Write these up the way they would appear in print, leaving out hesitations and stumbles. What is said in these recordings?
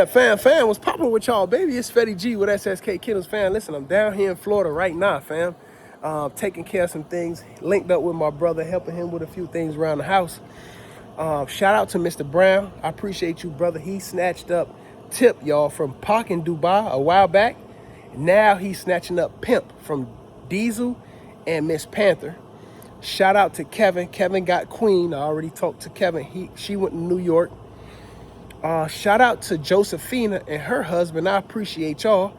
Fam, what's popping with y'all, baby? It's Fetty G with SSK Kennels, fam. Listen, I'm down here in Florida right now, fam. Taking care of some things, linked up with my brother, helping him with a few things around the house. Shout out to Mr. Brown. I appreciate you, brother. He snatched up Tip, y'all, from Pac in Dubai a while back. Now he's snatching up Pimp from Diesel and Miss Panther. Shout out to Kevin. Kevin got Queen. I already talked to Kevin. She went to New York. Shout out to Josephina and her husband. I appreciate y'all.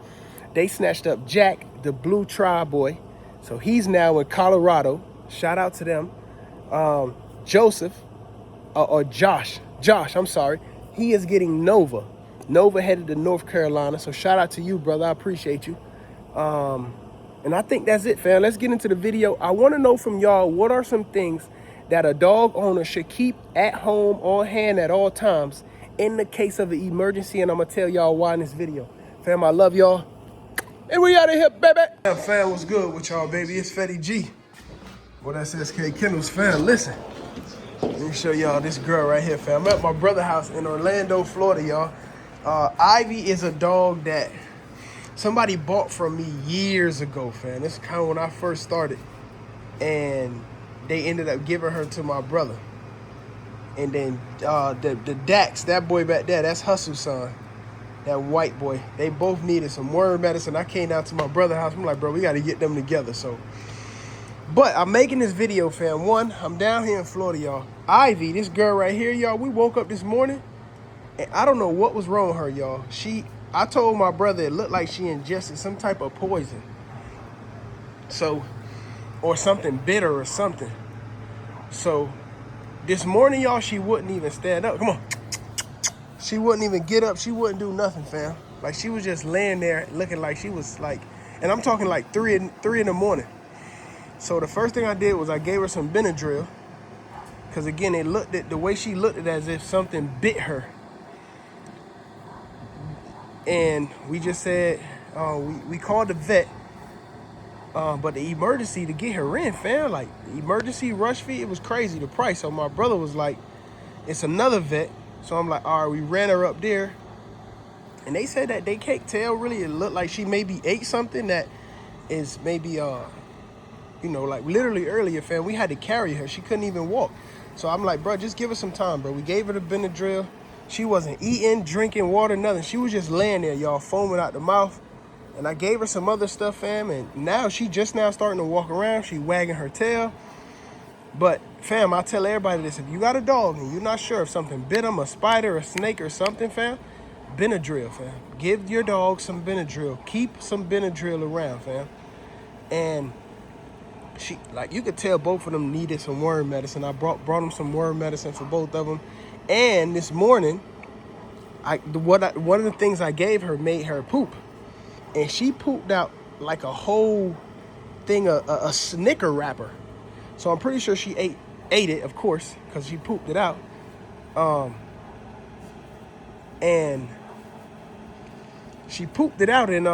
They snatched up Jack, the Blue Tribe boy. So he's now in Colorado. Shout out to them. Josh, I'm sorry. He is getting Nova. Nova headed to North Carolina. So shout out to you, brother. I appreciate you. And I think that's it, fam. Let's get into the video. I want to know from y'all, what are some things that a dog owner should keep at home on hand at all times in the case of an emergency? And I'm going to tell y'all why in this video. Fam, I love y'all. And we out of here, baby. Fam, what's good with y'all, baby? It's Fetty G. Well, that's SK Kennels, fam. Listen, let me show y'all this girl right here, fam. I'm at my brother's house in Orlando, Florida, y'all. Ivy is a dog that somebody bought from me years ago, fam. This is kind of when I first started. And they ended up giving her to my brother. And then the Dax, that boy back there, that's Hustle's son. That white boy. They both needed some worm medicine. I came down to my brother's house. I'm like, bro, we got to get them together. So, but I'm making this video, fam. One, I'm down here in Florida, y'all. Ivy, this girl right here, y'all, we woke up this morning. And I don't know what was wrong with her, y'all. I told my brother it looked like she ingested some type of poison. So, or something bitter or something. So, this morning, y'all, she wouldn't even stand up. Come on. She wouldn't even get up. She wouldn't do nothing, fam. Like, she was just laying there looking like she was like, and I'm talking like 3 in the morning. So the first thing I did was I gave her some Benadryl. Because, again, the way she looked at it as if something bit her. And we just said, we called the vet. But the emergency to get her in, fam, like the emergency rush fee, it was crazy, the price. So my brother was like, it's another vet. So I'm like, all right, we ran her up there. And they said that they can't tell really. It looked like she maybe ate something that is maybe, you know, like literally earlier, fam, we had to carry her. She couldn't even walk. So I'm like, bro, just give her some time, bro. We gave her the Benadryl. She wasn't eating, drinking water, nothing. She was just laying there, y'all, foaming out the mouth. And I gave her some other stuff, fam, and now she just now starting to walk around. She wagging her tail. But, fam, I tell everybody this. If you got a dog and you're not sure if something bit them, a spider, a snake, or something, fam, Benadryl, fam. Give your dog some Benadryl. Keep some Benadryl around, fam. And she, like, you could tell both of them needed some worm medicine. I brought them some worm medicine for both of them. And this morning, one of the things I gave her made her poop. And she pooped out like a whole thing, a Snicker wrapper. So I'm pretty sure she ate it, of course, because she pooped it out. And she pooped it out, and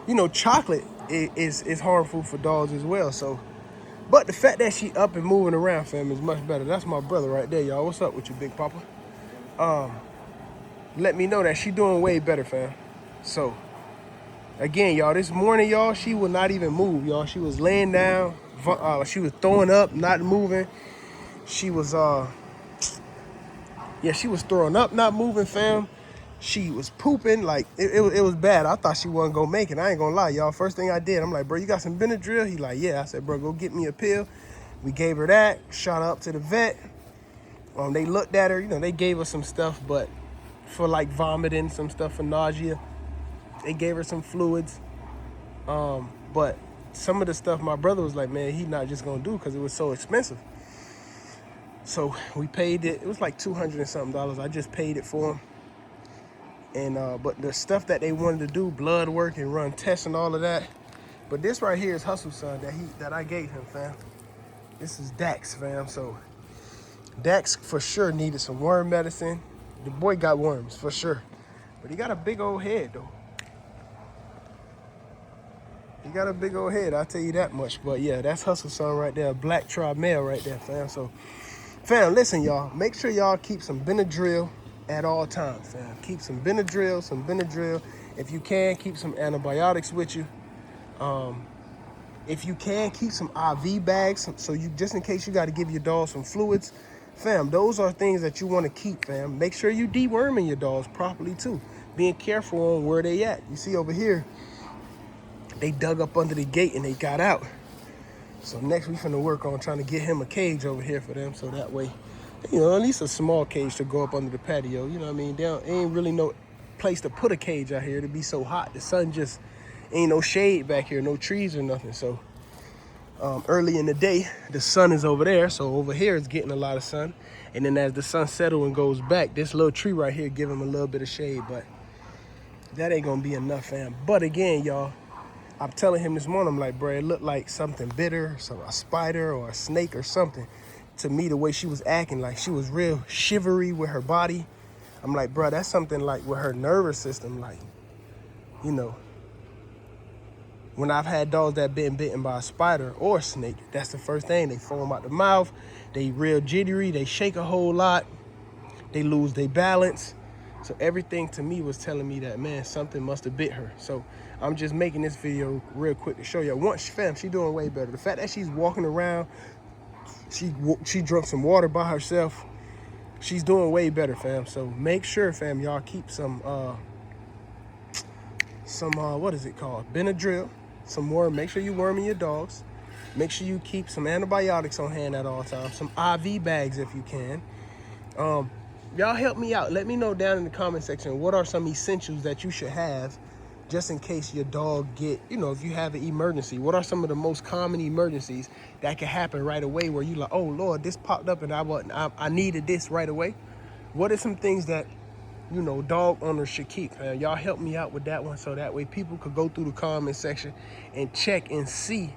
you know, chocolate is harmful for dogs as well. So, but the fact that she up and moving around, fam, is much better. That's my brother right there, y'all. What's up with you, Big Papa? Let me know that she doing way better, fam. So, again, y'all, this morning, y'all, she would not even move, y'all. She was laying down. She was throwing up, not moving. She was, she was throwing up, not moving, fam. She was pooping. Like, it was bad. I thought she wasn't going to make it. I ain't going to lie, y'all. First thing I did, I'm like, bro, you got some Benadryl? He like, yeah. I said, bro, go get me a pill. We gave her that. Shot her up to the vet. They looked at her. You know, they gave her some stuff, but for, like, vomiting, some stuff for nausea. They gave her some fluids, but some of the stuff my brother was like, man, he's not just gonna do because it was so expensive. So we paid it. It was like $200 and something. I just paid it for him. And but the stuff that they wanted to do, blood work and run tests and all of that. But this right here is Hustle's son that I gave him, fam. This is Dax, fam. So Dax for sure needed some worm medicine. The boy got worms for sure, but he got a big old head though. He got a big old head, I'll tell you that much. But yeah, that's Hustle's son right there, Black Tribe male right there, fam. So, fam, listen, y'all. Make sure y'all keep some Benadryl at all times, fam. Keep some Benadryl. If you can, keep some antibiotics with you. If you can, keep some IV bags, so you, just in case you got to give your dog some fluids. Fam, those are things that you want to keep, fam. Make sure you deworming your dogs properly too. Being careful on where they at. You see over here, they dug up under the gate and they got out. So next we finna work on trying to get him a cage over here for them, so that way, you know, at least a small cage to go up under the patio. You know what I mean? There ain't really no place to put a cage out here to be so hot. The sun just ain't no shade back here, no trees or nothing. So early in the day, the sun is over there, so over here it's getting a lot of sun. And then as the sun settles and goes back, this little tree right here give him a little bit of shade, but that ain't gonna be enough, fam. But again, y'all, I'm telling him this morning, I'm like, bro, it looked like something bitter, a spider or a snake or something. To me, the way she was acting, like she was real shivery with her body. I'm like, bro, that's something like with her nervous system, like, you know, when I've had dogs that been bitten by a spider or a snake, that's the first thing. They foam out the mouth, they real jittery, they shake a whole lot, they lose their balance. So everything to me was telling me that, man, something must have bit her. So I'm just making this video real quick to show you. Once, fam, she doing way better. The fact that she's walking around, she drunk some water by herself, she's doing way better, fam. So make sure, fam, y'all keep some what is it called? Benadryl. Some worm. Make sure you worming your dogs. Make sure you keep some antibiotics on hand at all times. Some IV bags if you can. Y'all help me out. Let me know down in the comment section what are some essentials that you should have just in case your dog get, you know, if you have an emergency. What are some of the most common emergencies that can happen right away where you like, oh Lord, this popped up and I needed this right away? What are some things that, you know, dog owners should keep? Y'all help me out with that one, so that way people could go through the comment section and check and see,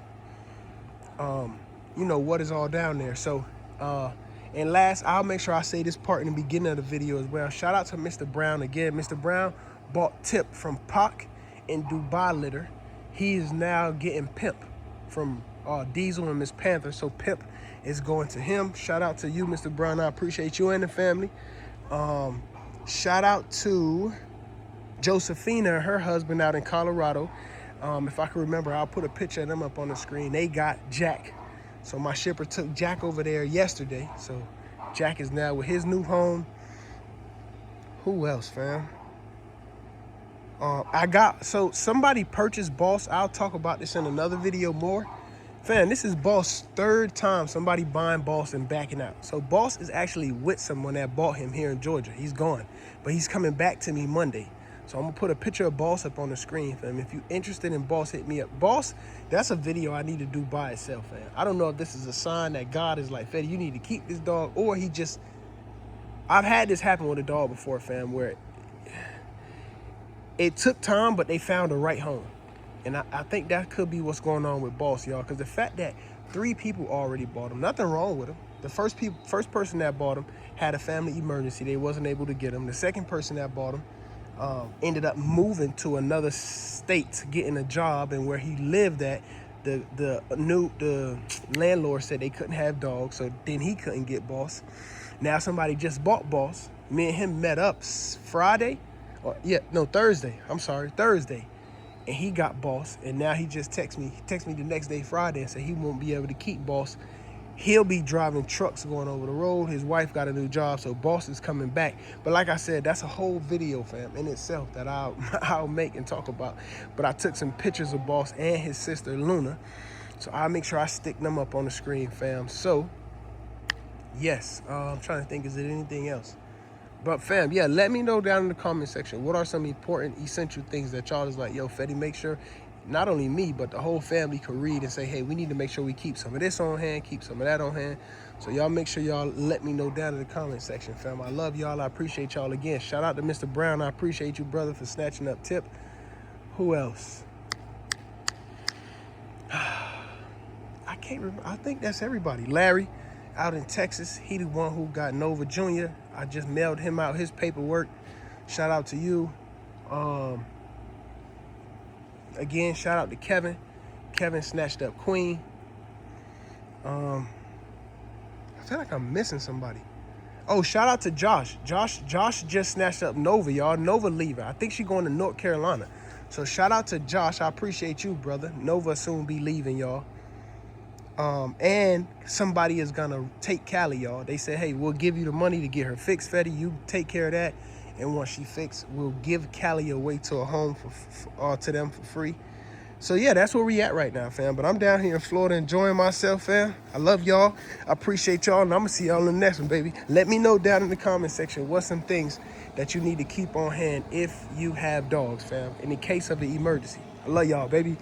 you know, what is all down there. So, and last, I'll make sure I say this part in the beginning of the video as well. Shout out to Mr. Brown again. Mr. Brown bought Tip from Pac and Dubai Litter. He is now getting Pimp from Diesel and Miss Panther. So Pimp is going to him. Shout out to you, Mr. Brown. I appreciate you and the family. Shout out to Josephina and her husband out in Colorado. If I can remember, I'll put a picture of them up on the screen. They got Jack. So my shipper took Jack over there yesterday. So Jack is now with his new home. Who else, fam? So somebody purchased Boss. I'll talk about this in another video more. Fam, this is Boss' third time somebody buying Boss and backing out. So Boss is actually with someone that bought him here in Georgia. He's gone, but he's coming back to me Monday. So I'm gonna put a picture of Boss up on the screen, fam. If you're interested in Boss, hit me up. Boss, that's a video I need to do by itself, fam. I don't know if this is a sign that God is like, Fetty, you need to keep this dog, or he just, I've had this happen with a dog before, fam, where it took time, but they found the right home. And I think that could be what's going on with Boss, y'all, because the fact that 3 people already bought him, nothing wrong with him. The first person that bought him had a family emergency. They wasn't able to get him. The second person that bought him ended up moving to another state, getting a job, and where he lived at, the landlord said they couldn't have dogs, so then he couldn't get Boss. Now somebody just bought Boss. Me and him met up Thursday. Thursday. And he got Boss, and now he just texted me. He texted me the next day, Friday, and said he won't be able to keep Boss. He'll be driving trucks going over the road. His wife got a new job, so Boss is coming back. But like I said, that's a whole video, fam, in itself that I'll make and talk about. But I took some pictures of Boss and his sister, Luna. So I'll make sure I stick them up on the screen, fam. So, yes, I'm trying to think, is there anything else? But fam, yeah, let me know down in the comment section what are some important, essential things that y'all is like, yo, Fetty, make sure not only me, but the whole family could read and say, hey, we need to make sure we keep some of this on hand, keep some of that on hand. So y'all make sure y'all let me know down in the comment section, fam. I love y'all. I appreciate y'all again. Shout out to Mr. Brown. I appreciate you, brother, for snatching up Tip. Who else? I can't remember. I think that's everybody. Larry out in Texas. He the one who got Nova Jr. I just mailed him out his paperwork. Shout out to you. Again, shout out to Kevin. Kevin snatched up Queen. I feel like I'm missing somebody. Oh, shout out to Josh. Josh just snatched up Nova, y'all. Nova leaving. I think she going to North Carolina. So shout out to Josh. I appreciate you, brother. Nova soon be leaving, y'all. And somebody is gonna take Callie, y'all. They said, hey, we'll give you the money to get her fixed, Fetty. You take care of that. And once she fixed, we'll give Callie away to a home to them for free. So yeah, that's where we at right now, fam. But I'm down here in Florida enjoying myself, fam. I love y'all. I appreciate y'all, and I'm gonna see y'all in the next one, baby. Let me know down in the comment section what's some things that you need to keep on hand if you have dogs, fam, in the case of an emergency. I love y'all, baby.